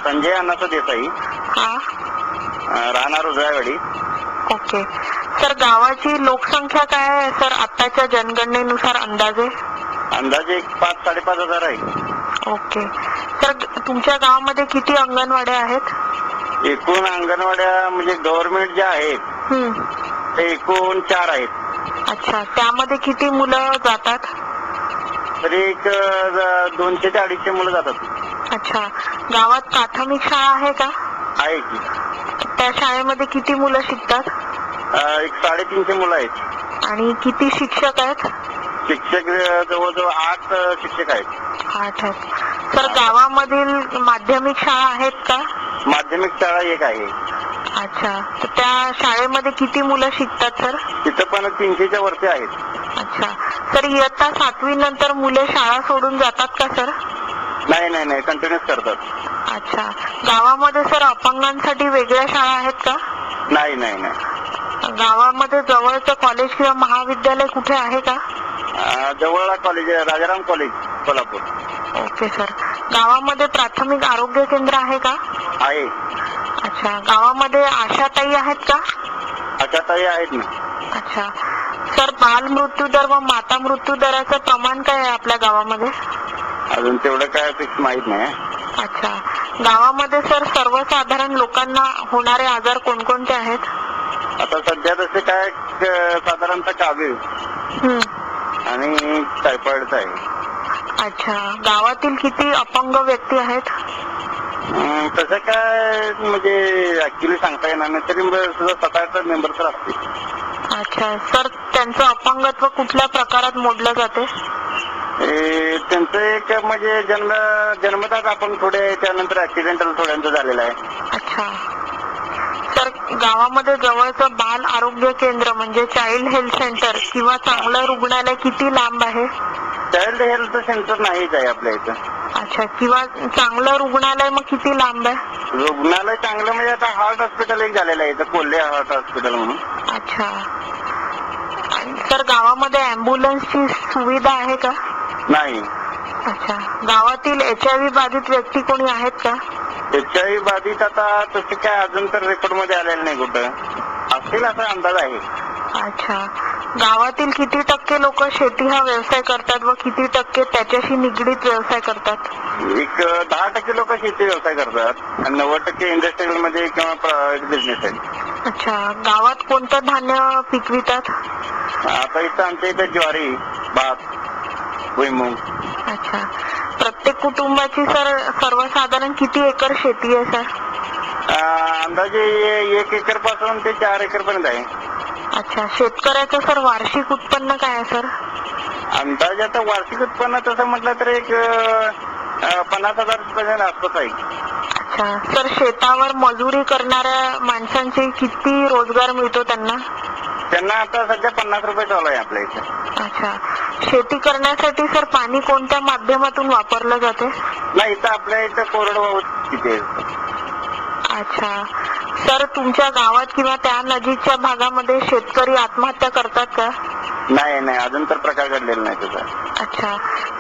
संजय अण्णाचा देसाई, राहणार उजळावाडी. Okay sir, गावाची लोकसंख्या काय आहे सर आताच्या जनगणनेनुसार अंदाजे? अंदाजे 5-5.5 हजार आहे. ओके सर, तुमच्या गावामध्ये किती अंगणवाड्या आहेत? एकूण अंगणवाड्या म्हणजे गव्हर्नमेंट ज्या आहेत ते एकूण 4 आहेत. अच्छा, त्यामध्ये किती मुलं जातात? तरी एक 200 ते 250 मुलं जातात. अच्छा, गावात प्राथमिक शाळा आहे का? आहे की. त्या शाळेमध्ये किती मुलं शिकतात? एक 350 मुलं आहेत. आणि किती शिक्षक आहेत? शिक्षक जवळजवळ 8 शिक्षक आहेत. 8 आहेत. सर, गावामधील माध्यमिक शाळा आहेत का? माध्यमिक शाळा एक आहे. अच्छा, तर त्या शाळेमध्ये किती मुलं शिकतात सर? तिथं पण 300च्या वरती आहेत. अच्छा सर, इयत्ता 7वी नंतर मुले शाळा सोडून जातात का सर? नाही, कंटिन्यूस करतात. अच्छा, गावामध्ये सर अपंगांसाठी वेगळ्या शाळा आहेत का? नाही. गावामध्ये जवळचं कॉलेज किंवा महाविद्यालय कुठे आहे का? जवळला college Rajaram college Kolhapur. Okay sir, गावामध्ये प्राथमिक आरोग्य केंद्र आहे का? आहे. अच्छा, गावामध्ये आशाताई आहेत का? आशाताई आहेत ना. अच्छा सर, बाल मृत्यूदर व माता मृत्यूदराचं प्रमाण काय आहे आपल्या गावामध्ये? अजून तेवढं काय फिक्स माहित नाही. अच्छा, गावामध्ये सर सर्वसाधारण लोकांना होणारे आजार कोणकोणते आहेत? आता सध्या तसे काय साधारणतः कावीळ आणि टायफॉइडच आहे. अच्छा, गावातील किती अपंग व्यक्ती आहेत? तसं काय म्हणजे ऍक्च्युली सांगता येणार नाही, तरी सुद्धा 7-8 मेंबर तर असतील. अच्छा सर, त्यांचं अपंगत्व कुठल्या प्रकारात मोडलं जाते? त्यांचं एक म्हणजे जन्मताच आपण थोडे, त्यानंतर ऍक्सिडेंटल थोड्यांचं झालेलं आहे. अच्छा सर, गावामध्ये जवळचं बाल आरोग्य केंद्र म्हणजे चाइल्ड हेल्थ सेंटर किंवा चांगलं रुग्णालय किती लांब आहे? चाइल्ड हेल्थ सेंटर नाहीच आहे आपल्या इथं. अच्छा, किंवा चांगलं रुग्णालय मग किती लांब आहे? रुग्णालय चांगलं म्हणजे आता हार्ट हॉस्पिटल एक झालेलं आहे इथं, कोल्हे हार्ट हॉस्पिटल म्हणून. अच्छा सर, गावामध्ये अँब्युलन्सची सुविधा आहे का? नाही. अच्छा, गावातील HIV बाधित व्यक्ती कोणी आहेत का? HIV बाधित आता तसे काय अजून तर रेकॉर्ड मध्ये आलेलं नाही कुठं, असतील असा अंदाज आहे. अच्छा, गावातील किती टक्के लोक शेती हा व्यवसाय करतात व किती टक्के त्याच्याशी निगडीत व्यवसाय करतात? एक 10% लोक शेती व्यवसाय करतात आणि 90% इंडस्ट्रियल मध्ये किंवा प्रायव्हेट बिझनेस आहे. अच्छा, गावात कोणतं धान्य पिकवितात? आता इथं आमच्या इथं ज्वारी, भात, भुईमूग. अच्छा, प्रत्येक कुटुंबाची सर सर्वसाधारण किती एकर शेती आहे सर? अंदाजे 1 एकर पासून ते 4 एकर पर्यंत आहे. अच्छा, शेतकऱ्याचं सर वार्षिक उत्पन्न काय आहे सर? अंदाजे आता वार्षिक उत्पन्न तसं म्हटलं तर एक 50,000 पर्यंत आसपास आहे. अच्छा सर, शेतावर मजुरी करणाऱ्या माणसांचे किती रोजगार मिळतो त्यांना? त्यांना आता सध्या 50 रुपये चालू आहे आपल्या इथे. अच्छा, शेती करण्यासाठी सर पाणी कोणत्या माध्यमातून वापरलं जाते? नाही, इथं आपल्या इथं कोरडवाहू किती आहे. अच्छा सर, तुमच्या गावात किंवा त्या नजीकच्या भागामध्ये शेतकरी आत्महत्या करतात का? नाही, अजून तर प्रकार घडलेला नाही तुझा. अच्छा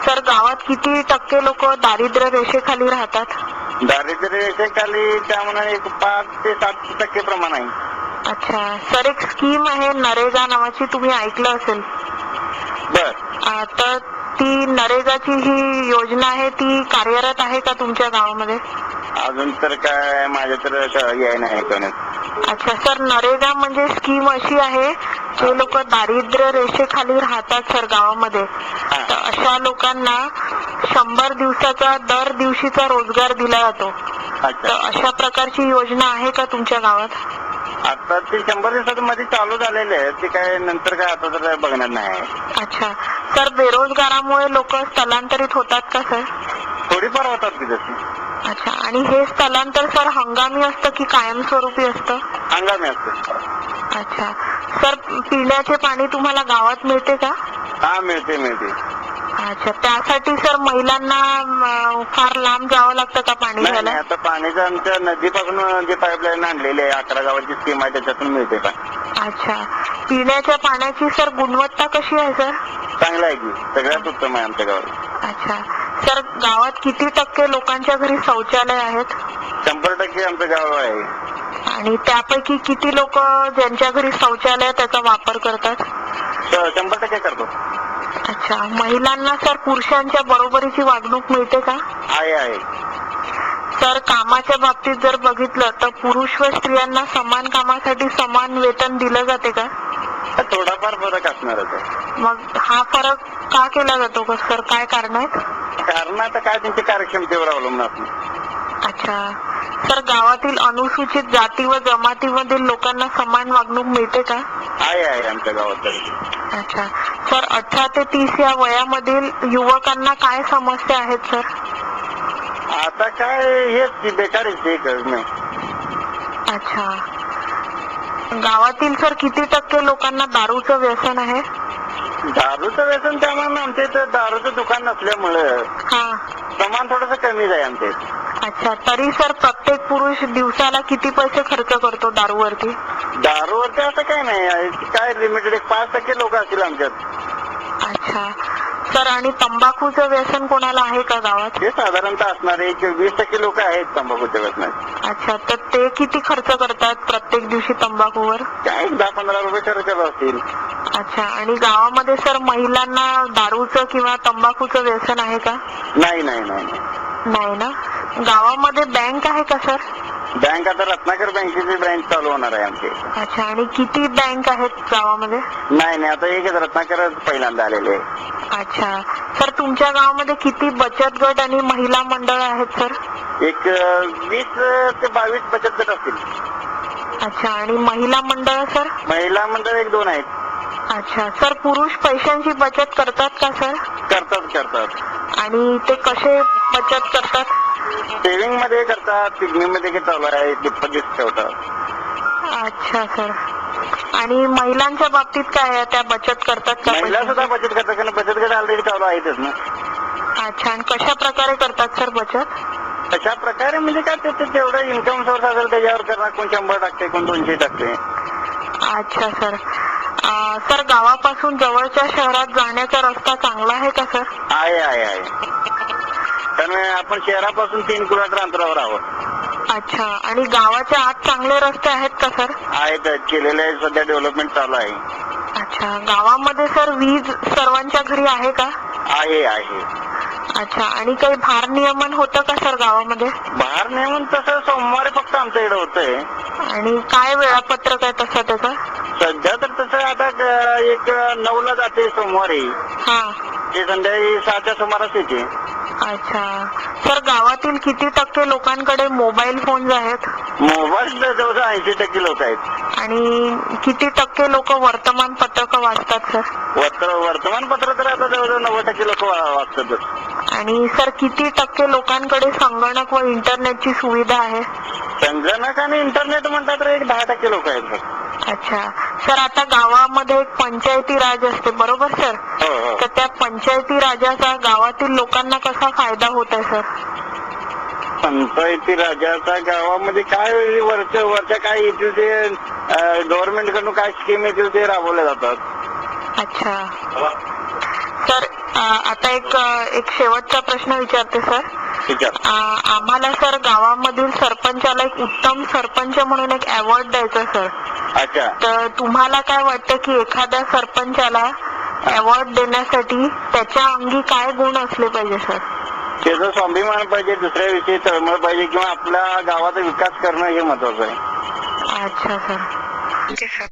सर, गावात किती टक्के लोक दारिद्र्य रेषेखाली राहतात? दारिद्र्य रेषेखाली त्यामुळे एक 5 ते 7% प्रमाण आहे. अच्छा सर, एक स्कीम आहे नरेगा नावाची, तुम्ही ऐकलं असेल. बर. तर ती नरेगाची ही योजना आहे, ती कार्यरत आहे का तुमच्या गावामध्ये? अजून तर काय माझ्या तर याय नाही ऐकण्यात. अच्छा सर, नरेगा म्हणजे स्कीम अशी आहे जे लोक दारिद्र्य रेषेखाली राहतात सर गावामध्ये, तर अशा लोकांना 100 दिवसाचा दर दिवशीचा रोजगार दिला जातो. तर अशा प्रकारची योजना आहे का तुमच्या गावात? आता ते 100 दिवसामध्ये चालू झालेले आहे, ते काय नंतर काय आता तर बघणार नाही. अच्छा सर, बेरोजगारामुळे लोक स्थलांतरित होतात का सर? थोडीफार होतात की तशी. अच्छा, आणि हे स्थलांतर सर हंगामी असतं की कायमस्वरूपी असतं? हंगामी असतं. अच्छा सर, पिण्याचे पाणी तुम्हाला गावात मिळते का? हा, मिळते. अच्छा, त्यासाठी सर महिलांना फार लांब जावं लागतं का पाणी घ्यायला? नाही, आता पाणीचं आमच्या नदीपासून जे पाईपलाईन आणलेली आहे 11 गावाची स्कीम आहे त्याच्यातून मिळते का? अच्छा, पिण्याच्या पाण्याची सर गुणवत्ता कशी आहे सर? चांगलं आहे की, सगळ्यात उत्तम आहे आमच्या गावात. अच्छा सर, गावात किती टक्के लोकांच्या घरी शौचालय आहेत? 100% आमचं गाव आहे. आणि त्यापैकी किती लोक ज्यांच्या घरी शौचालय त्याचा वापर करतात? 100% करतो. अच्छा, महिलांना सर पुरुषांच्या बरोबरीची वागणूक मिळते का? आहे. सर, कामाच्या बाबतीत जर बघितलं तर पुरुष व स्त्रियांना समान कामासाठी समान वेतन दिलं जाते का? थोडाफार फरक असणारच आहे. मग हा फरक का केला जातो का सर? काय कारण आहेत? कारण आता काय त्यांच्या कार्यक्षमतेवर अवलंबून असणार. अच्छा सर, गावातील अनुसूचित जाती व जमातीमधील लोकांना समान वागणूक मिळते का? आहे आमच्या गावात तरी. अच्छा सर, 18 ते 30 या वयामधील युवकांना काय समस्या आहेत सर? आता काय हेच बेकारच आहे करणं. अच्छा, गावातील सर किती टक्के लोकांना दारूचं व्यसन आहे? दारूचं व्यसन त्यामुळे आमच्या इथं दारूचं दुकान नसल्यामुळं हा. प्रमाण थोडंसं कमीच आहे आमच्या इथं. अच्छा, तरी सर प्रत्येक पुरुष दिवसाला किती पैसे खर्च करतो दारूवरती? दारूवरती असं काय नाही आहे. काय लिमिटेड 5% लोक असतील आमच्यात. अच्छा सर, आणि तंबाखूचं व्यसन कोणाला आहे का गावात? हे साधारणतः असणारे 20% लोक आहेत तंबाखूच्या व्यसनात. अच्छा, तर ते किती खर्च करतात प्रत्येक दिवशी तंबाखूवर? काय 10-15 रुपये खर्च असतील. अच्छा, आणि गावामध्ये सर महिलांना दारूचं किंवा तंबाखूचं व्यसन आहे का? नाही. नाही ना. गावामध्ये बँक आहे का सर? बँक आता रत्नाकर बँकेची ब्रँच चालू होणार आहे आमची. अच्छा, आणि किती बँक आहेत गावामध्ये? नाही आता एकच रत्नाकरच पहिल्यांदा आलेले आहे. अच्छा सर, तुमच्या गावामध्ये किती बचत गट आणि महिला मंडळ आहेत सर? एक 20 ते 22 बचत गट असतील. अच्छा, आणि महिला मंडळ सर? महिला मंडळ 1-2 आहेत. अच्छा सर, पुरुष पैशांची बचत करतात का सर? करतात. आणि ते कसे बचत करतात? सेव्हिंग मध्ये करतात, पिकनिक मध्ये चालू आहे, डिपॉझिट ठेवतात. अच्छा सर, आणि महिलांच्या बाबतीत काय आहे, त्या बचत करतात का? महिला सुद्धा बचत करतात कारण बचत गट ऑलरेडी चालू आहेतच ना. अच्छा, आणि कशा प्रकारे करतात सर बचत? अशा प्रकारे म्हणजे काय ते जेवढं इन्कम सोर्स असेल त्याच्यावर करणार. कोण 100 टाकते, कोण 200 टाकते. अच्छा सर, सर गावापासून जवळच्या शहरात जाण्याचा रस्ता चांगला आहे का सर? आहे. कारण आपण शहरापासून 3 किलोमीटर अंतरावर आहोत. अच्छा, आणि गावाच्या आत चांगले रस्ते आहेत का सर? आहेत, केलेले आहे, सध्या डेव्हलपमेंट चालू आहे. अच्छा, गावामध्ये सर वीज सर्वांच्या घरी आहे का? आहे. अच्छा, आणि काही भारनियमन होतं का सर गावामध्ये? बाहेर नेऊन तसं सोमवारी फक्त आमच्या इकडे होतंय. आणि काय वेळापत्रक आहे तसं त्याचं? सध्या तर तसं आता एक 9ला जाते सोमवारी, हा. ते संध्याकाळी 6च्या सुमारास येते. अच्छा सर, गावातील किती टक्के लोकांकडे मोबाईल फोन्स आहेत? मोबाईल जवळ 80% लोक आहेत. आणि किती टक्के लोक वर्तमानपत्रक वाचतात सर? वर्तमानपत्र तर आता जवळजवळ 90% लोक वाचतात. आणि सर किती टक्के लोकांकडे संगणक व इंटरनेटची सुविधा आहे? संगणक आणि इंटरनेट म्हणतात तर एक 10% लोक आहेत. अच्छा सर, आता गावामध्ये एक पंचायती राज असते बरोबर सर? हो. तर त्या पंचायती राजाचा गावातील लोकांना कसा फायदा होत आहे सर? पंचायती राजाचा गावामध्ये काय वरच्या काय येतील ते गव्हर्नमेंट कडून काय स्कीम येतील ते राबवल्या जातात. अच्छा सर, आता एक शेवटचा प्रश्न विचारते सर. आम्हाला सर गावामधील सरपंचाला एक उत्तम सरपंच म्हणून एक अवॉर्ड द्यायचा सर. अच्छा, तर तुम्हाला काय वाटतं की एखाद्या सरपंचाला अवॉर्ड देण्यासाठी त्याच्या अंगी काय गुण असले पाहिजे सर? त्याचा स्वाभिमान पाहिजे, दुसऱ्याविषयी तळमळ पाहिजे किंवा आपल्या गावाचा विकास करणं हे महत्वाचं आहे. अच्छा सर.